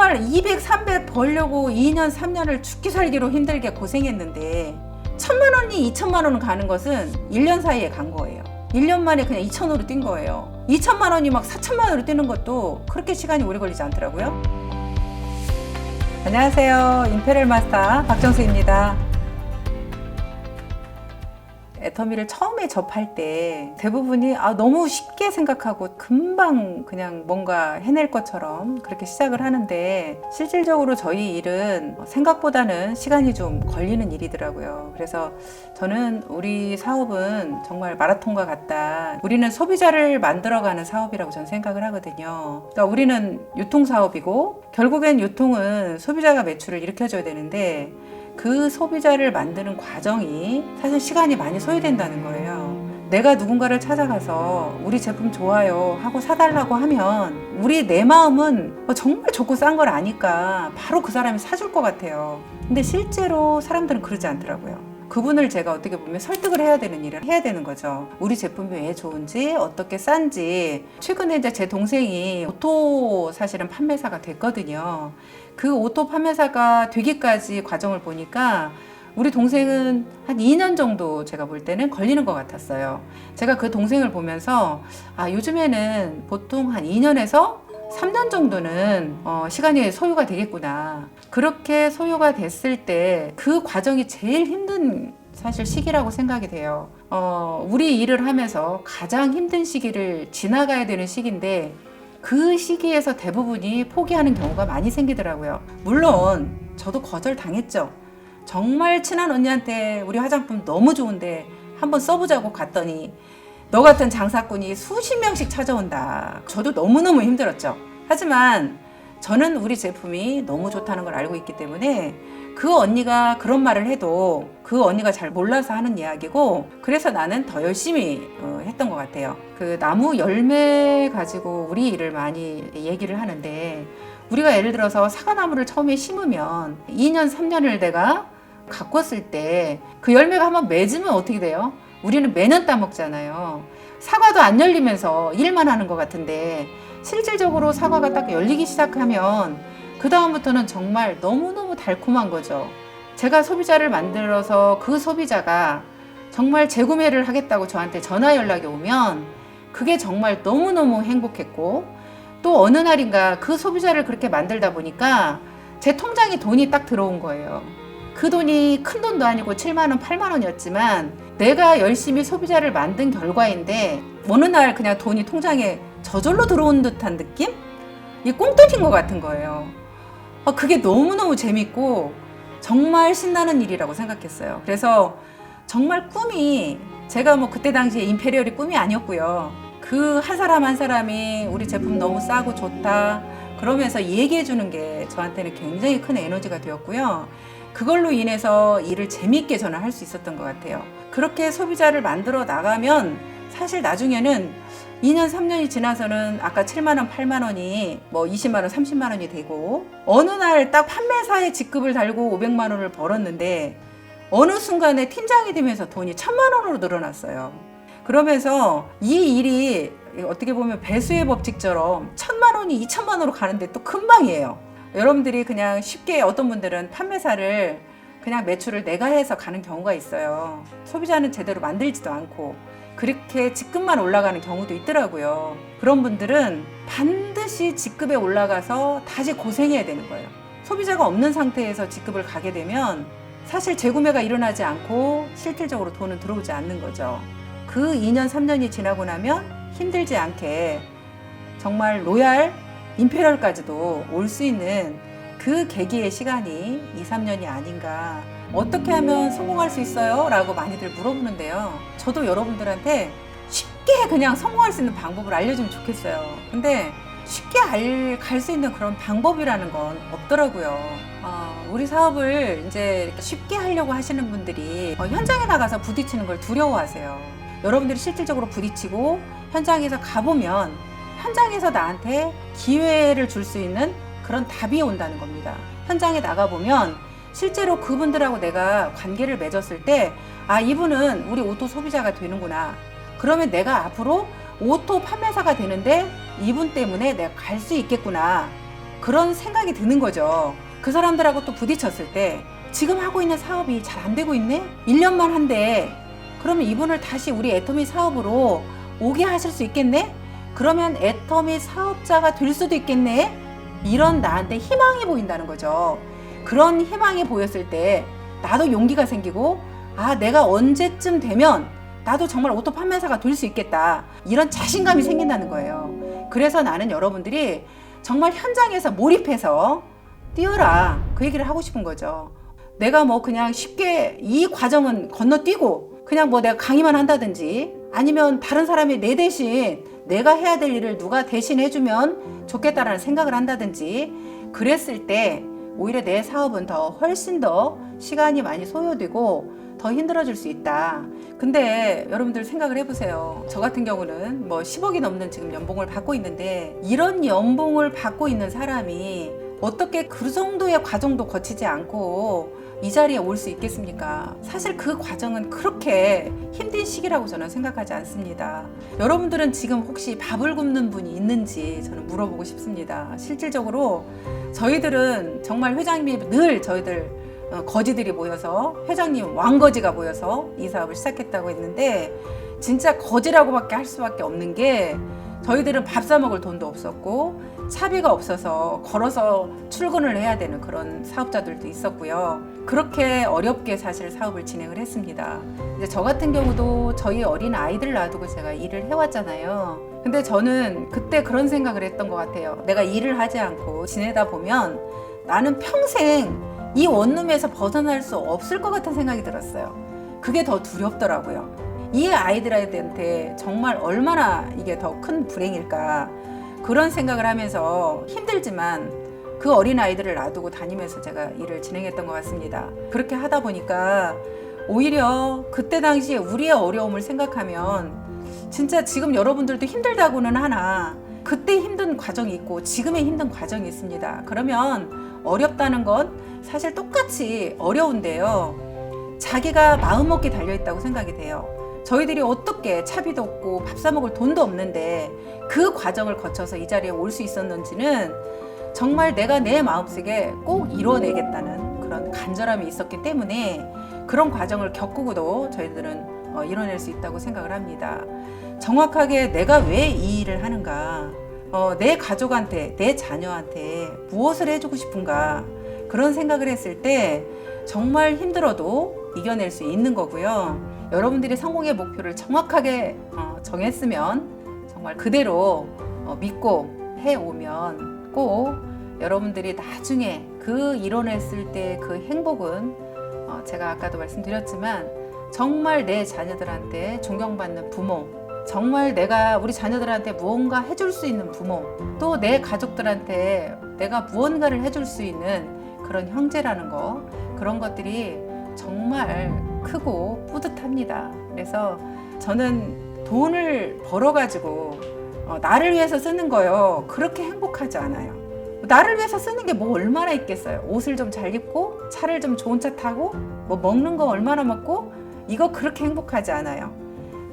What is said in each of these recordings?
정말 200, 300 벌려고 2년, 3년을 죽기 살기로 힘들게 고생했는데 1,000만 원이 2천만 원 가는 것은 1년 사이에 간 거예요. 1년 만에 그냥 2천으로 뛴 거예요. 2천만 원이 막 4천만 원으로 뛰는 것도 그렇게 시간이 오래 걸리지 않더라고요. 안녕하세요. 임페리얼 마스터 박정수입니다. 애터미를 처음에 접할 때 대부분이 너무 쉽게 생각하고 금방 그냥 뭔가 해낼 것처럼 그렇게 시작을 하는데, 실질적으로 저희 일은 생각보다는 시간이 좀 걸리는 일이더라고요. 그래서 저는 우리 사업은 정말 마라톤과 같다. 우리는 소비자를 만들어가는 사업이라고 저는 생각을 하거든요. 그러니까 우리는 유통사업이고 결국엔 유통은 소비자가 매출을 일으켜줘야 되는데, 그 소비자를 만드는 과정이 사실 시간이 많이 소요된다는 거예요. 내가 누군가를 찾아가서 우리 제품 좋아요 하고 사달라고 하면 내 마음은 정말 좋고 싼 걸 아니까 바로 그 사람이 사줄 것 같아요. 근데 실제로 사람들은 그러지 않더라고요. 그분을 제가 어떻게 보면 설득을 해야 되는 일을 해야 되는 거죠. 우리 제품이 왜 좋은지, 어떻게 싼지. 최근에 이제 제 동생이 오토 사실은 판매사가 됐거든요. 그 오토 판매사가 되기까지 과정을 보니까 우리 동생은 한 2년 정도 제가 볼 때는 걸리는 것 같았어요. 제가 그 동생을 보면서 요즘에는 보통 한 2년에서 3년 정도는 시간이 소요가 되겠구나. 그렇게 소요가 됐을 때 그 과정이 제일 힘든 사실 시기라고 생각이 돼요. 우리 일을 하면서 가장 힘든 시기를 지나가야 되는 시기인데, 그 시기에서 대부분이 포기하는 경우가 많이 생기더라고요. 물론 저도 거절당했죠. 정말 친한 언니한테 우리 화장품 너무 좋은데 한번 써보자고 갔더니 너 같은 장사꾼이 수십 명씩 찾아온다. 저도 너무너무 힘들었죠. 하지만 저는 우리 제품이 너무 좋다는 걸 알고 있기 때문에 그 언니가 그런 말을 해도 그 언니가 잘 몰라서 하는 이야기고, 그래서 나는 더 열심히 했던 것 같아요. 그 나무 열매 가지고 우리 일을 많이 얘기를 하는데, 우리가 예를 들어서 사과나무를 처음에 심으면 2년, 3년을 내가 가꿨을 때 그 열매가 한번 맺으면 어떻게 돼요? 우리는 매년 따먹잖아요. 사과도 안 열리면서 일만 하는 것 같은데, 실질적으로 사과가 딱 열리기 시작하면 그 다음부터는 정말 너무너무 달콤한 거죠. 제가 소비자를 만들어서 그 소비자가 정말 재구매를 하겠다고 저한테 전화 연락이 오면 그게 정말 너무너무 행복했고, 또 어느 날인가 그 소비자를 그렇게 만들다 보니까 제 통장에 돈이 딱 들어온 거예요. 그 돈이 큰 돈도 아니고 7만 원, 8만 원이었지만 내가 열심히 소비자를 만든 결과인데, 어느 날 그냥 돈이 통장에 저절로 들어온 듯한 느낌? 이 꽁돈인 것 같은 거예요. 그게 너무너무 재밌고 정말 신나는 일이라고 생각했어요. 그래서 정말 꿈이, 제가 그때 당시에 임페리얼이 꿈이 아니었고요. 그 한 사람 한 사람이 우리 제품 너무 싸고 좋다 그러면서 얘기해 주는 게 저한테는 굉장히 큰 에너지가 되었고요. 그걸로 인해서 일을 재밌게 저는 할 수 있었던 것 같아요. 그렇게 소비자를 만들어 나가면 사실 나중에는 2년, 3년이 지나서는 아까 7만 원, 8만 원이 20만 원, 30만 원이 되고, 어느 날 딱 판매사의 직급을 달고 500만 원을 벌었는데 어느 순간에 팀장이 되면서 돈이 1,000만 원으로 늘어났어요. 그러면서 이 일이 어떻게 보면 배수의 법칙처럼 1,000만 원이 2,000만 원으로 가는데 또 금방이에요. 여러분들이 그냥 쉽게, 어떤 분들은 판매사를 그냥 매출을 내가 해서 가는 경우가 있어요. 소비자는 제대로 만들지도 않고 그렇게 직급만 올라가는 경우도 있더라고요. 그런 분들은 반드시 직급에 올라가서 다시 고생해야 되는 거예요. 소비자가 없는 상태에서 직급을 가게 되면 사실 재구매가 일어나지 않고 실질적으로 돈은 들어오지 않는 거죠. 그 2년, 3년이 지나고 나면 힘들지 않게 정말 로얄, 임페리얼까지도 올 수 있는 그 계기의 시간이 2, 3년이 아닌가. 어떻게 하면 성공할 수 있어요? 라고 많이들 물어보는데요. 저도 여러분들한테 쉽게 그냥 성공할 수 있는 방법을 알려주면 좋겠어요. 근데 쉽게 갈 수 있는 그런 방법이라는 건 없더라고요. 우리 사업을 이제 쉽게 하려고 하시는 분들이 현장에 나가서 부딪히는 걸 두려워하세요. 여러분들이 실질적으로 부딪히고 현장에서 가보면 현장에서 나한테 기회를 줄 수 있는 그런 답이 온다는 겁니다. 현장에 나가보면 실제로 그분들하고 내가 관계를 맺었을 때, 이분은 우리 오토 소비자가 되는구나. 그러면 내가 앞으로 오토 판매사가 되는데 이분 때문에 내가 갈 수 있겠구나. 그런 생각이 드는 거죠. 그 사람들하고 또 부딪혔을 때 지금 하고 있는 사업이 잘 안 되고 있네? 1년만 한대. 그러면 이분을 다시 우리 애터미 사업으로 오게 하실 수 있겠네? 그러면 애터미 사업자가 될 수도 있겠네? 이런 나한테 희망이 보인다는 거죠. 그런 희망이 보였을 때 나도 용기가 생기고, 아, 내가 언제쯤 되면 나도 정말 오토 판매사가 될 수 있겠다. 이런 자신감이 생긴다는 거예요. 그래서 나는 여러분들이 정말 현장에서 몰입해서 뛰어라. 그 얘기를 하고 싶은 거죠. 내가 뭐 그냥 쉽게 이 과정은 건너뛰고 그냥 뭐 내가 강의만 한다든지, 아니면 다른 사람이 내 대신 내가 해야 될 일을 누가 대신 해주면 좋겠다라는 생각을 한다든지, 그랬을 때 오히려 내 사업은 더 훨씬 더 시간이 많이 소요되고 더 힘들어질 수 있다. 근데 여러분들 생각을 해보세요. 저 같은 경우는 뭐 10억이 넘는 지금 연봉을 받고 있는데, 이런 연봉을 받고 있는 사람이 어떻게 그 정도의 과정도 거치지 않고 이 자리에 올 수 있겠습니까? 사실 그 과정은 그렇게 힘든 시기라고 저는 생각하지 않습니다. 여러분들은 지금 혹시 밥을 굶는 분이 있는지 저는 물어보고 싶습니다. 실질적으로 저희들은 정말 회장님이 늘 저희들 거지들이 모여서, 회장님 왕거지가 모여서 이 사업을 시작했다고 했는데, 진짜 거지라고밖에 할 수밖에 없는 게, 저희들은 밥 사 먹을 돈도 없었고 차비가 없어서 걸어서 출근을 해야 되는 그런 사업자들도 있었고요. 그렇게 어렵게 사실 사업을 진행을 했습니다. 이제 저 같은 경우도 저희 어린 아이들 놔두고 제가 일을 해왔잖아요. 근데 저는 그때 그런 생각을 했던 것 같아요. 내가 일을 하지 않고 지내다 보면 나는 평생 이 원룸에서 벗어날 수 없을 것 같은 생각이 들었어요. 그게 더 두렵더라고요. 이 아이들한테 정말 얼마나 이게 더 큰 불행일까, 그런 생각을 하면서 힘들지만 그 어린 아이들을 놔두고 다니면서 제가 일을 진행했던 것 같습니다. 그렇게 하다 보니까 오히려 그때 당시에 우리의 어려움을 생각하면 진짜 지금 여러분들도 힘들다고는 하나 그때 힘든 과정이 있고 지금의 힘든 과정이 있습니다. 그러면 어렵다는 건 사실 똑같이 어려운데요, 자기가 마음먹기 달려있다고 생각이 돼요. 저희들이 어떻게 차비도 없고 밥 사 먹을 돈도 없는데 그 과정을 거쳐서 이 자리에 올 수 있었는지는 정말 내가 내 마음속에 꼭 이뤄내겠다는 그런 간절함이 있었기 때문에 그런 과정을 겪고도 저희들은 이뤄낼 수 있다고 생각을 합니다. 정확하게 내가 왜 이 일을 하는가, 내 가족한테, 내 자녀한테 무엇을 해주고 싶은가, 그런 생각을 했을 때 정말 힘들어도 이겨낼 수 있는 거고요. 여러분들이 성공의 목표를 정확하게 정했으면 정말 그대로 믿고 해오면 꼭 여러분들이 나중에 그 이뤄냈을 때 그 행복은 제가 아까도 말씀드렸지만 정말 내 자녀들한테 존경받는 부모, 정말 내가 우리 자녀들한테 무언가 해줄 수 있는 부모, 또 내 가족들한테 내가 무언가를 해줄 수 있는 그런 형제라는 거, 그런 것들이 정말 크고 뿌듯합니다. 그래서 저는 돈을 벌어가지고 나를 위해서 쓰는 거요, 그렇게 행복하지 않아요. 나를 위해서 쓰는 게 뭐 얼마나 있겠어요. 옷을 좀 잘 입고 차를 좀 좋은 차 타고 뭐 먹는 거 얼마나 먹고, 이거 그렇게 행복하지 않아요.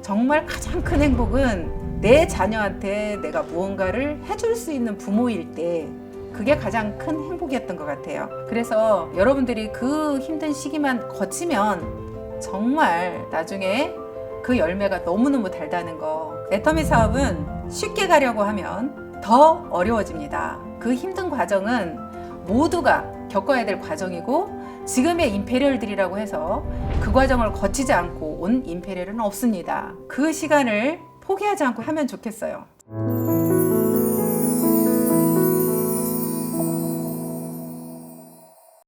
정말 가장 큰 행복은 내 자녀한테 내가 무언가를 해줄 수 있는 부모일 때, 그게 가장 큰 행복이었던 것 같아요. 그래서 여러분들이 그 힘든 시기만 거치면 정말 나중에 그 열매가 너무너무 달다는 거. 애터미 사업은 쉽게 가려고 하면 더 어려워집니다. 그 힘든 과정은 모두가 겪어야 될 과정이고, 지금의 임페리얼들이라고 해서 그 과정을 거치지 않고 온 임페리얼은 없습니다. 그 시간을 포기하지 않고 하면 좋겠어요.